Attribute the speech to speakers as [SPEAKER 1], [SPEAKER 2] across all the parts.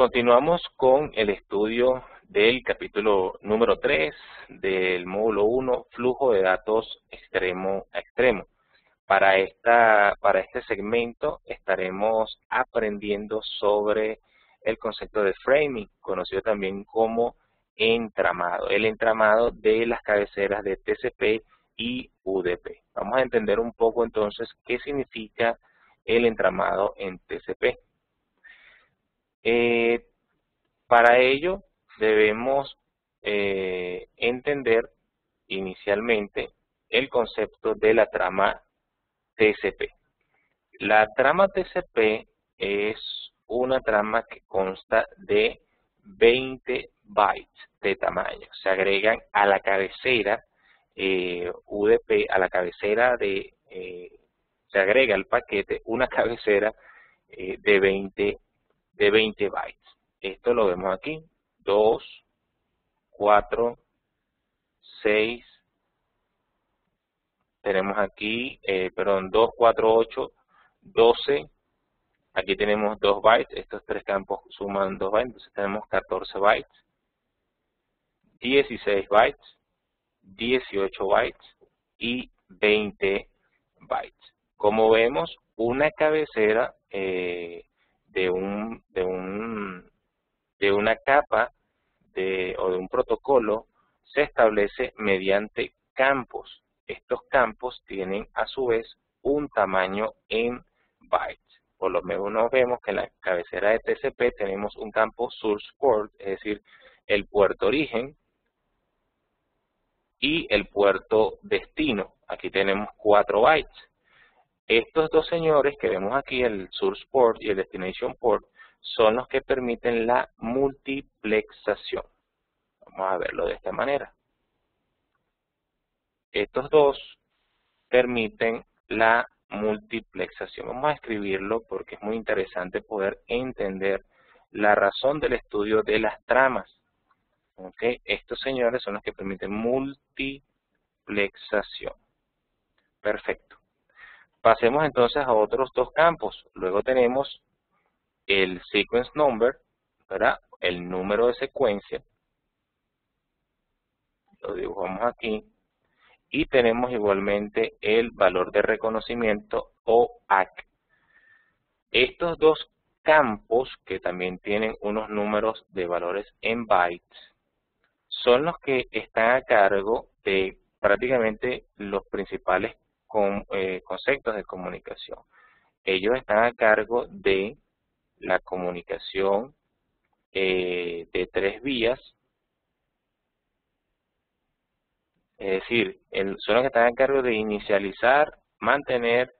[SPEAKER 1] Continuamos con el estudio del capítulo número 3 del módulo 1, flujo de datos extremo a extremo. Para este segmento estaremos aprendiendo sobre el concepto de framing, conocido también como entramado, el entramado de las cabeceras de TCP y UDP. Vamos a entender un poco entonces qué significa el entramado en TCP. Para ello debemos entender inicialmente el concepto de la trama TCP. La trama TCP es una trama que consta de 20 bytes de tamaño. Se agregan a la cabecera UDP, a la cabecera se agrega al paquete una cabecera de 20 bytes. Esto lo vemos aquí, 2, 4, 6, tenemos aquí, 2, 4, 8, 12, aquí tenemos 2 bytes, estos tres campos suman 2 bytes, entonces tenemos 14 bytes, 16 bytes, 18 bytes y 20 bytes. Como vemos, una cabecera de una capa o de un protocolo se establece mediante campos. Estos campos tienen a su vez un tamaño en bytes. Por lo menos vemos que en la cabecera de TCP tenemos un campo source port, es decir, el puerto origen y el puerto destino. Aquí tenemos 4 bytes. Estos dos señores que vemos aquí, el source port y el destination port, son los que permiten la multiplexación. Vamos a verlo de esta manera. Estos dos permiten la multiplexación. Vamos a escribirlo porque es muy interesante poder entender la razón del estudio de las tramas. ¿Okay? Estos señores son los que permiten multiplexación. Perfecto. Pasemos entonces a otros dos campos. Luego tenemos el sequence number, ¿verdad? El número de secuencia. Lo dibujamos aquí. Y tenemos igualmente el valor de reconocimiento o ACK. Estos dos campos, que también tienen unos números de valores en bytes, son los que están a cargo de prácticamente los principales conceptos de comunicación. Ellos están a cargo de la comunicación de 3 vías, es decir, son los que están a cargo de inicializar, mantener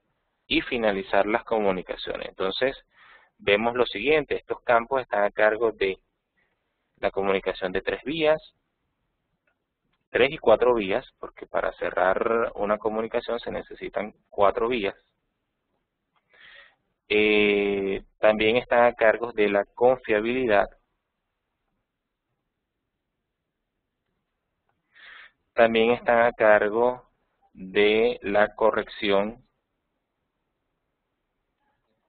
[SPEAKER 1] y finalizar las comunicaciones. Entonces, vemos lo siguiente, estos campos están a cargo de la comunicación de 3 vías, 3 y 4 vías, porque para cerrar una comunicación se necesitan 4 vías. También están a cargo de la confiabilidad. También están a cargo de la corrección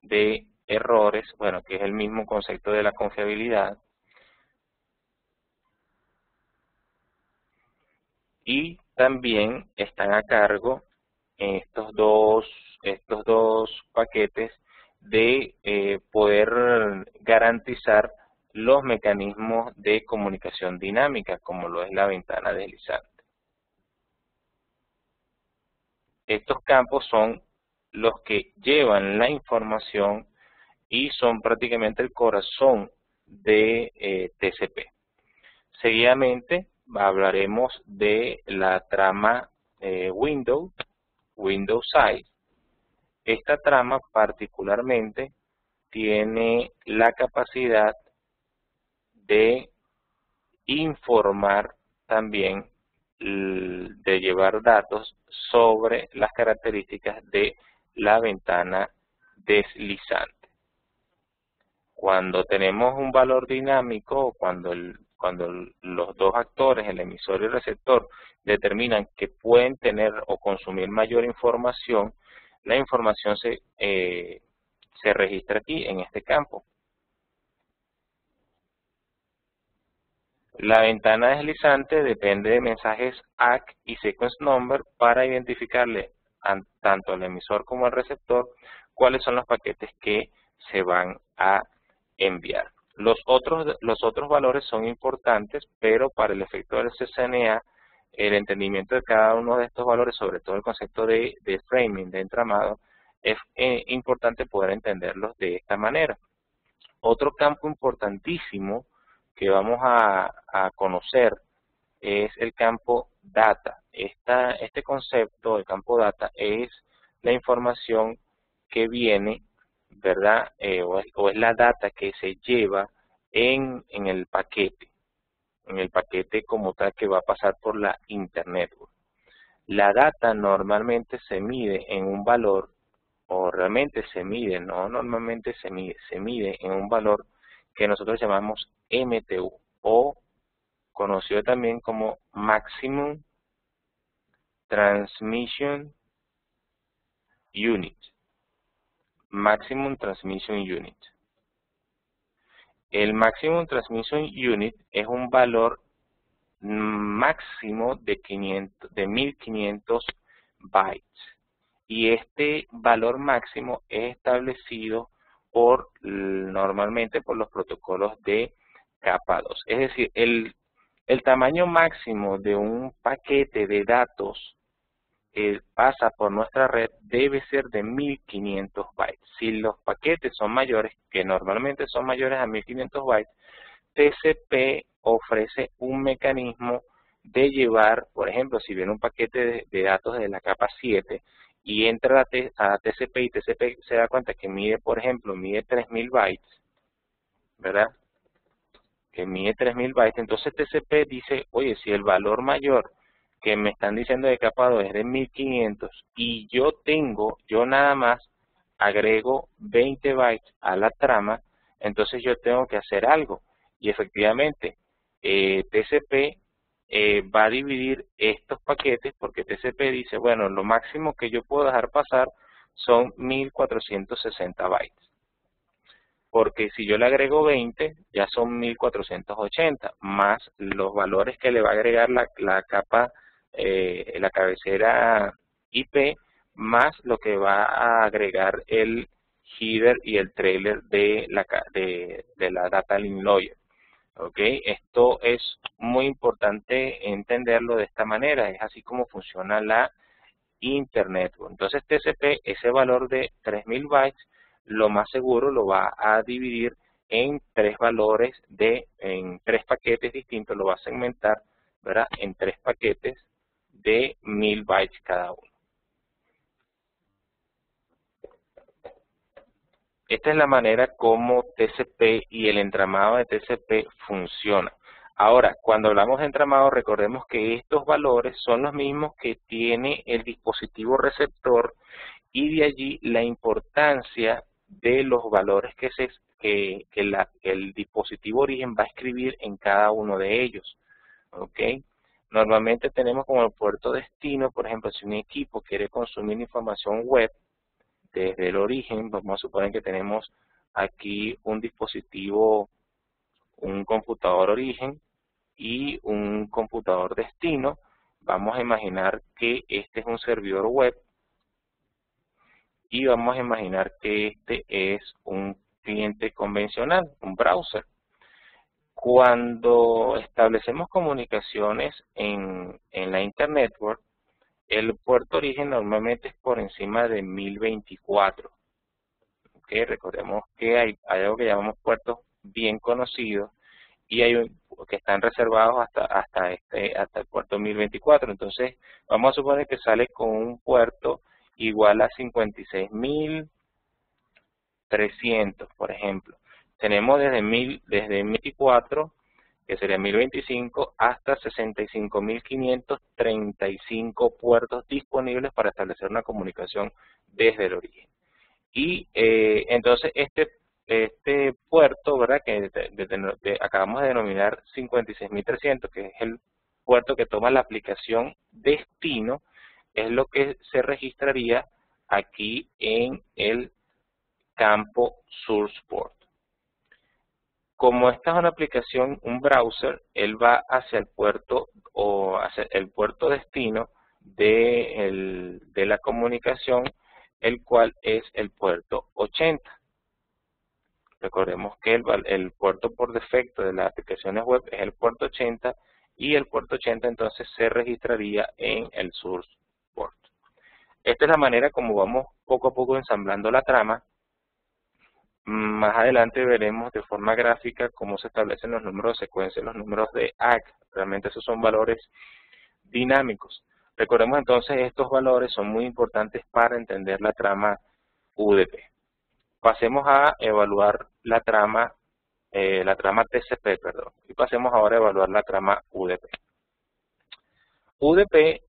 [SPEAKER 1] de errores, bueno, que es el mismo concepto de la confiabilidad. Y también están a cargo en estos dos paquetes de poder garantizar los mecanismos de comunicación dinámica, como lo es la ventana deslizante. Estos campos son los que llevan la información y son prácticamente el corazón de TCP. Seguidamente hablaremos de la trama Window Size. Esta trama particularmente tiene la capacidad de informar también, de llevar datos sobre las características de la ventana deslizante. Cuando tenemos un valor dinámico, cuando los dos actores, el emisor y el receptor, determinan que pueden tener o consumir mayor información, la información se registra aquí en este campo. La ventana deslizante depende de mensajes ACK y sequence number para identificarle tanto al emisor como al receptor cuáles son los paquetes que se van a enviar. Los otros valores son importantes, pero para el efecto del CCNA, el entendimiento de cada uno de estos valores, sobre todo el concepto de framing, de entramado, es importante poder entenderlos de esta manera. Otro campo importantísimo que vamos a conocer es el campo data. Este concepto, el campo data, es la información que viene, ¿verdad? O es la data que se lleva en el paquete como tal que va a pasar por la Internet. La data normalmente se mide en un valor, o realmente se mide, no normalmente se mide en un valor que nosotros llamamos MTU, o conocido también como Maximum Transmission Unit. Maximum Transmission Unit. El Maximum Transmission Unit es un valor máximo de 1500 bytes. Y este valor máximo es establecido normalmente por los protocolos de capa 2. Es decir, el tamaño máximo de un paquete de datos que pasa por nuestra red debe ser de 1500 bytes. Si los paquetes son mayores, que normalmente son mayores a 1500 bytes, TCP ofrece un mecanismo de llevar, por ejemplo, si viene un paquete de datos de la capa 7 y entra a TCP y TCP se da cuenta que mide, por ejemplo, mide 3000 bytes, ¿verdad? Que mide 3000 bytes, entonces TCP dice, oye, si el valor mayor que me están diciendo de capa 2 es de 1500 y yo nada más agrego 20 bytes a la trama, entonces yo tengo que hacer algo. Y efectivamente, TCP va a dividir estos paquetes porque TCP dice, bueno, lo máximo que yo puedo dejar pasar son 1460 bytes. Porque si yo le agrego 20, ya son 1480, más los valores que le va a agregar la capa, la cabecera IP, más lo que va a agregar el header y el trailer de la data link lawyer. ¿Ok? Esto es muy importante entenderlo de esta manera, es así como funciona la Internet. Entonces TCP, ese valor de 3000 bytes, lo más seguro lo va a dividir en tres valores en tres paquetes distintos, lo va a segmentar, ¿verdad? En tres paquetes de 1000 bytes cada uno. Esta es la manera como TCP y el entramado de TCP funciona. Ahora, cuando hablamos de entramado, recordemos que estos valores son los mismos que tiene el dispositivo receptor y de allí la importancia de los valores que el dispositivo origen va a escribir en cada uno de ellos. ¿Ok? Normalmente tenemos como el puerto destino, por ejemplo, si un equipo quiere consumir información web, desde el origen, vamos a suponer que tenemos aquí un dispositivo, un computador origen y un computador destino. Vamos a imaginar que este es un servidor web y vamos a imaginar que este es un cliente convencional, un browser. Cuando establecemos comunicaciones en la Internet Network, el puerto origen normalmente es por encima de 1024. ¿Okay? Recordemos que hay algo que llamamos puertos bien conocidos y hay que están reservados hasta el puerto 1024. Entonces, vamos a suponer que sale con un puerto igual a 56.300, por ejemplo. Tenemos desde 1024, que sería 1025, hasta 65.535 puertos disponibles para establecer una comunicación desde el origen. Y entonces este puerto, ¿verdad?, que acabamos de denominar 56.300, que es el puerto que toma la aplicación destino, es lo que se registraría aquí en el campo source port. Como esta es una aplicación, un browser, él va hacia el puerto o hacia el puerto destino de la comunicación, el cual es el puerto 80. Recordemos que el puerto por defecto de las aplicaciones web es el puerto 80 y el puerto 80 entonces se registraría en el source port. Esta es la manera como vamos poco a poco ensamblando la trama. Más adelante veremos de forma gráfica cómo se establecen los números de secuencia, los números de ACK. Realmente esos son valores dinámicos. Recordemos entonces estos valores son muy importantes para entender la trama UDP. Pasemos a evaluar la trama TCP, perdón, y pasemos ahora a evaluar la trama UDP. UDP,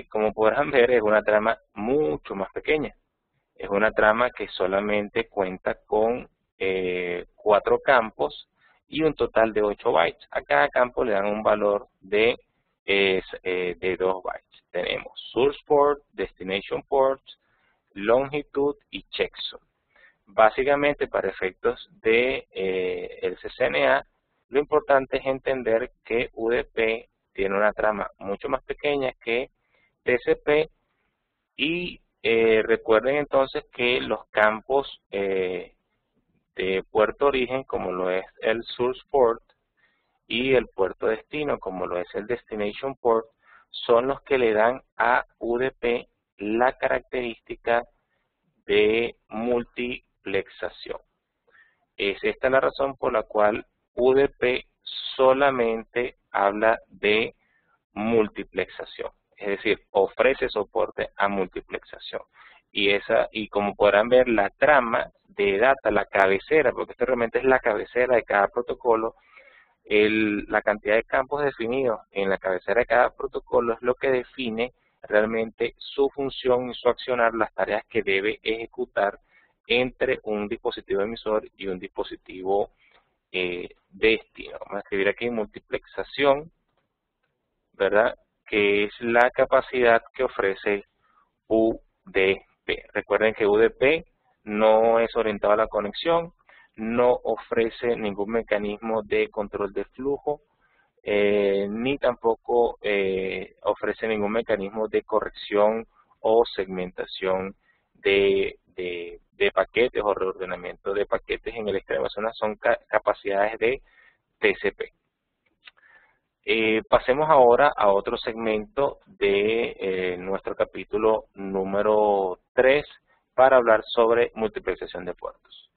[SPEAKER 1] como podrán ver, es una trama mucho más pequeña. Es una trama que solamente cuenta con 4 campos y un total de 8 bytes. A cada campo le dan un valor de 2 bytes. Tenemos source port, destination port, longitud y checksum. Básicamente, para efectos de el CCNA, lo importante es entender que UDP tiene una trama mucho más pequeña que TCP y recuerden entonces que los campos de puerto origen, como lo es el source port, y el puerto destino, como lo es el destination port, son los que le dan a UDP la característica de multiplexación. Es esta la razón por la cual UDP solamente habla de multiplexación, es decir, ofrece soporte a multiplexación. Y como podrán ver, la trama de data, la cabecera, porque esto realmente es la cabecera de cada protocolo, la cantidad de campos definidos en la cabecera de cada protocolo es lo que define realmente su función y su accionar, las tareas que debe ejecutar entre un dispositivo emisor y un dispositivo destino. Vamos a escribir aquí multiplexación, ¿verdad? Que es la capacidad que ofrece UDP. Recuerden que UDP no es orientado a la conexión, no ofrece ningún mecanismo de control de flujo, ni tampoco ofrece ningún mecanismo de corrección o segmentación de paquetes o reordenamiento de paquetes en el extremo. Son capacidades de TCP. Pasemos ahora a otro segmento de nuestro capítulo número 3 para hablar sobre multiplexación de puertos.